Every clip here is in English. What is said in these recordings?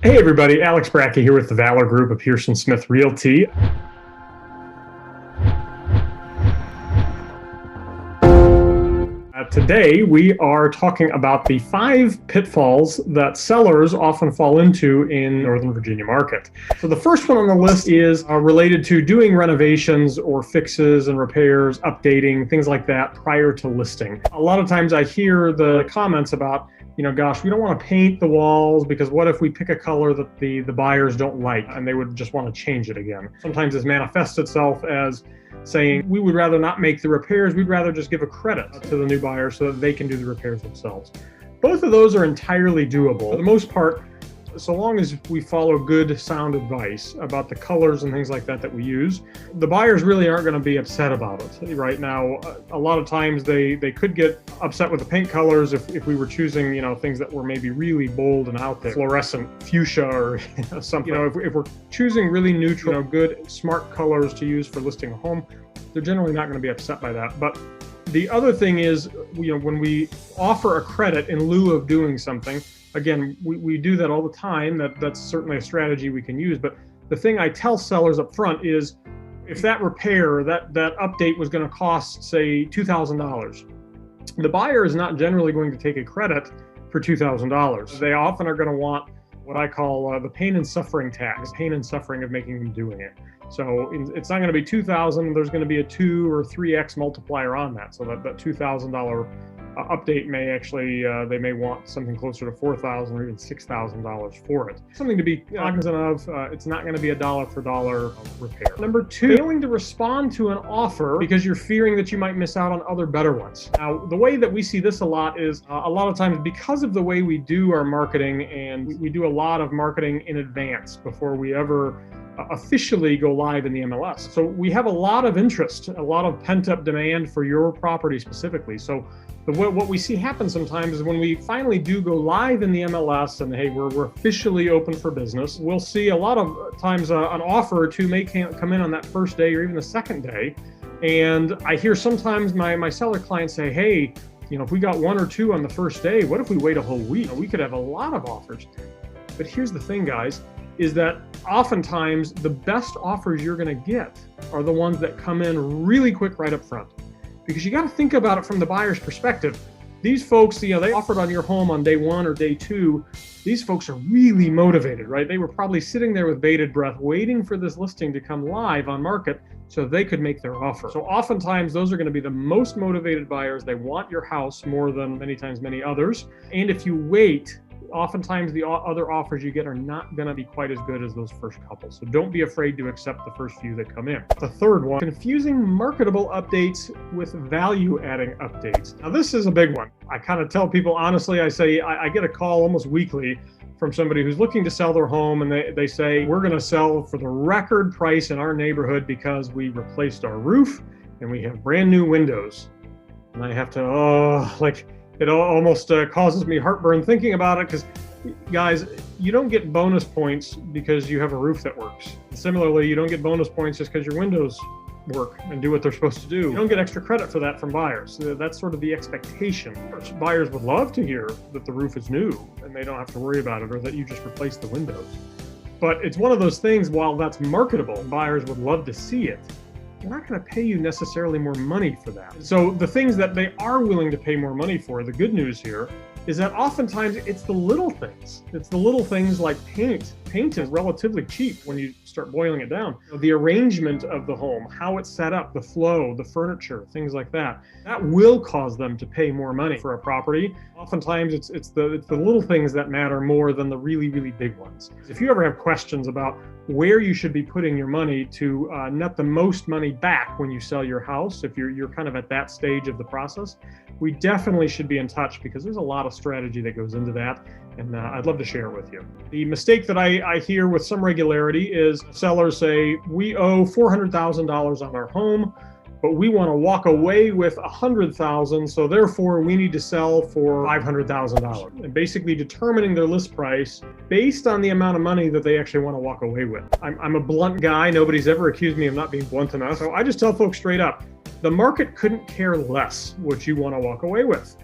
Hey everybody, Alex Bracke here with the Valor Group of Pearson Smith Realty. Today we are talking about the 5 pitfalls that sellers often fall into in Northern Virginia market. So the first one on the list is related to doing renovations or fixes and repairs, updating, things like that prior to listing. A lot of times I hear the comments about, gosh, we don't want to paint the walls because what if we pick a color that the buyers don't like and they would just want to change it again. Sometimes this manifests itself as saying we would rather not make the repairs, we'd rather just give a credit to the new buyer so that they can do the repairs themselves. Both of those are entirely doable. For the most part, so long as we follow good, sound advice about the colors and things like that we use, the buyers really aren't going to be upset about it. Right now, a lot of times they could get upset with the paint colors if we were choosing, things that were maybe really bold and out there, fluorescent fuchsia or something. If we're choosing really neutral, good, smart colors to use for listing a home, they're generally not going to be upset by that. But the other thing is, when we offer a credit in lieu of doing something, again, we do that all the time. That's certainly a strategy we can use. But the thing I tell sellers up front is, if that repair, that update was going to cost, say, $2,000, the buyer is not generally going to take a credit for $2,000. They often are going to want what I call the pain and suffering tax, pain and suffering of making them doing it. So it's not going to be $2,000. There's going to be a 2 or 3x multiplier on that. So that $2,000 update may actually, they may want something closer to $4,000 or even $6,000 for it. Something to be cognizant of, it's not going to be a dollar for dollar repair. Number 2, failing to respond to an offer because you're fearing that you might miss out on other better ones. Now, the way that we see this a lot is a lot of times because of the way we do our marketing, and we do a lot of marketing in advance before we ever officially go live in the MLS. So we have a lot of interest, a lot of pent-up demand for your property specifically. So what we see happen sometimes is when we finally do go live in the MLS and hey, we're officially open for business, we'll see a lot of times an offer or two may come in on that first day or even the second day. And I hear sometimes my seller clients say, hey, if we got 1 or 2 on the first day, what if we wait a whole week? We could have a lot of offers. But here's the thing, guys, is that oftentimes the best offers you're going to get are the ones that come in really quick right up front. Because you got to think about it from the buyer's perspective. These folks, they offered on your home on day 1 or day 2. These folks are really motivated, right? They were probably sitting there with bated breath, waiting for this listing to come live on market so they could make their offer. So oftentimes those are going to be the most motivated buyers. They want your house more than many others. And if you wait, oftentimes the other offers you get are not going to be quite as good as those first couple. So don't be afraid to accept the first few that come in. The third one, confusing marketable updates with value-adding updates. Now this is a big one. I kind of tell people, honestly, I say, I get a call almost weekly from somebody who's looking to sell their home, and they say, we're going to sell for the record price in our neighborhood because we replaced our roof and we have brand new windows. And I have to, it almost causes me heartburn thinking about it, because guys, you don't get bonus points because you have a roof that works. Similarly, you don't get bonus points just because your windows work and do what they're supposed to do. You don't get extra credit for that from buyers. That's sort of the expectation. Buyers would love to hear that the roof is new and they don't have to worry about it, or that you just replaced the windows. But it's one of those things, while that's marketable, buyers would love to see it, they're not going to pay you necessarily more money for that. So the things that they are willing to pay more money for, the good news here, is that oftentimes it's the little things. It's the little things like paint. Paint is relatively cheap when you start boiling it down. The arrangement of the home, how it's set up, the flow, the furniture, things like that, that will cause them to pay more money for a property. Oftentimes it's the little things that matter more than the really big ones. If you ever have questions about where you should be putting your money to net the most money back when you sell your house, if you're kind of at that stage of the process, we definitely should be in touch, because there's a lot of strategy that goes into that, and I'd love to share it with you. The mistake that I hear with some regularity is sellers say, we owe $400,000 on our home, but we want to walk away with $100,000, so therefore we need to sell for $500,000. And basically determining their list price based on the amount of money that they actually want to walk away with. I'm a blunt guy. Nobody's ever accused me of not being blunt enough. So I just tell folks straight up, the market couldn't care less what you want to walk away with.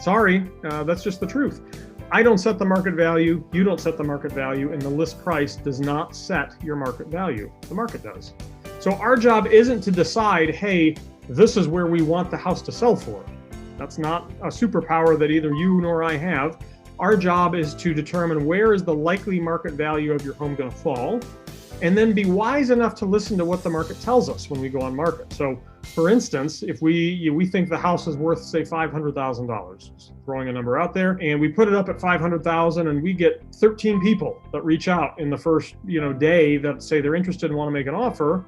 Sorry, that's just the truth. I don't set the market value, you don't set the market value, and the list price does not set your market value. The market does. So our job isn't to decide, hey, this is where we want the house to sell for. That's not a superpower that either you nor I have. Our job is to determine where is the likely market value of your home going to fall, and then be wise enough to listen to what the market tells us when we go on market. So for instance, if we think the house is worth, say, $500,000, throwing a number out there, and we put it up at $500,000 and we get 13 people that reach out in the first day that say they're interested and want to make an offer,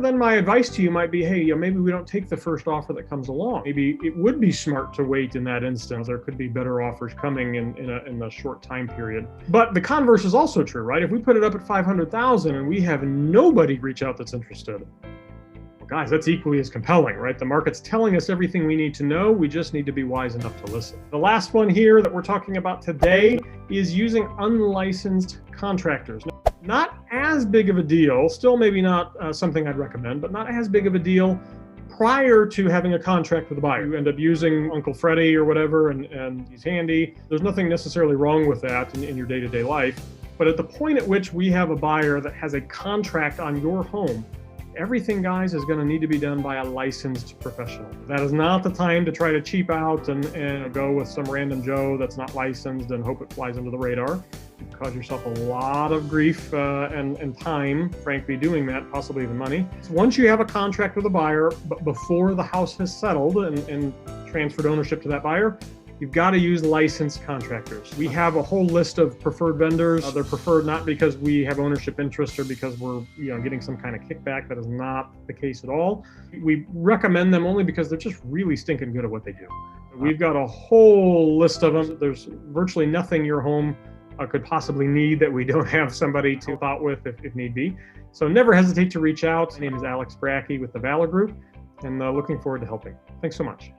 then my advice to you might be, hey, maybe we don't take the first offer that comes along. Maybe it would be smart to wait in that instance. There could be better offers coming in a short time period. But the converse is also true, right? If we put it up at $500,000 and we have nobody reach out that's interested, well, guys, that's equally as compelling, right? The market's telling us everything we need to know. We just need to be wise enough to listen. The last one here that we're talking about today is using unlicensed contractors. Not as big of a deal, still maybe not something I'd recommend, but not as big of a deal prior to having a contract with the buyer. You end up using Uncle Freddie or whatever, and he's handy. There's nothing necessarily wrong with that in your day-to-day life. But at the point at which we have a buyer that has a contract on your home, everything, guys, is going to need to be done by a licensed professional. That is not the time to try to cheap out and go with some random Joe that's not licensed and hope it flies under the radar. You cause yourself a lot of grief and time, frankly, doing that, possibly even money. So once you have a contract with a buyer, but before the house has settled and transferred ownership to that buyer, you've got to use licensed contractors. We have a whole list of preferred vendors. They're preferred not because we have ownership interest or because we're getting some kind of kickback. That is not the case at all. We recommend them only because they're just really stinking good at what they do. We've got a whole list of them. There's virtually nothing your home could possibly need that we don't have somebody to help out with if need be. So never hesitate to reach out. My name is Alex Bracke with the Valor Group, and looking forward to helping. Thanks so much.